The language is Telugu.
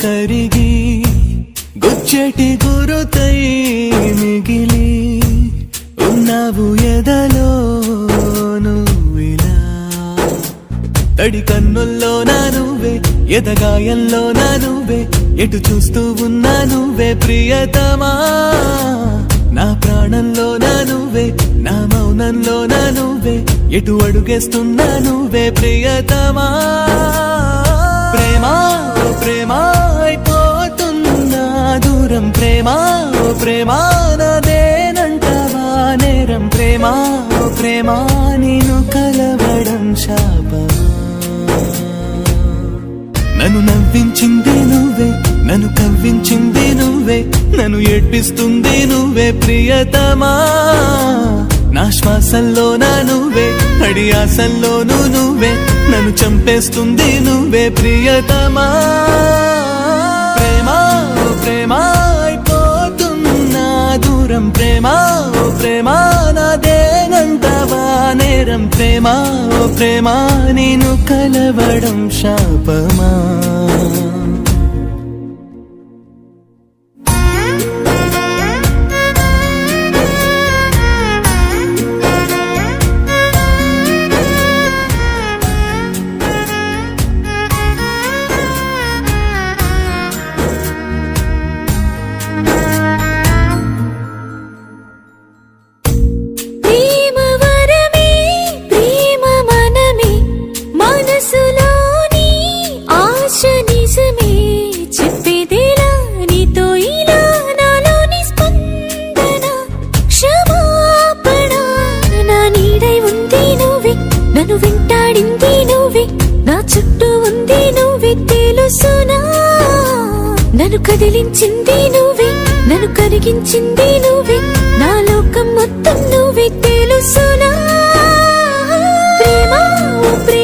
కరిగి గుచ్చెటి గురుతై మిగిలి ఉన్నావు ఎదలో నువ్విలా తడి కన్నుల్లో నా నువ్వే ఎదగాయంలో నా నువ్వే ఎటు చూస్తూ ఉన్నా నువ్వే ప్రియతమా నా ప్రాణంలో నా నువ్వే నా మౌనంలో నా నువ్వే ఎటు అడుగేస్తున్నా నువ్వే ప్రియతమా ప్రేమా ఓ ప్రేమా అయిపోతున్నా దూరం ప్రేమా ఓ ప్రేమా నాదేనంటావా నేరం ప్రేమా ఓ ప్రేమా నేను కలవడం శాపమా నన్ను నవ్వించింది నువ్వే నన్ను కవ్వించింది నువ్వే నన్ను ఏడ్పిస్తుంది నువ్వే ప్రియతమా నా శ్వాసల్లో నా నువ్వే అడి ఆశల్లోనూ నువ్వే నన్ను చంపేస్తుంది నువ్వే ప్రియతమా ప్రేమా ఓ ప్రేమా అయిపోతున్నా దూరం ప్రేమా ఓ ప్రేమా నాదేనంటావా నేరం ప్రేమా ఓ ప్రేమా నేను కలవడం శాపమా నన్ను వెంటాడింది నువ్వే నా చుట్టూ ఉంది నువ్వే తెలుసునా నన్ను కదిలించింది నువ్వే నన్ను కరిగించింది నువ్వే నా లోకం మొత్తం నువ్వే తెలుసునా ప్రేమ ఓ ప్రేమ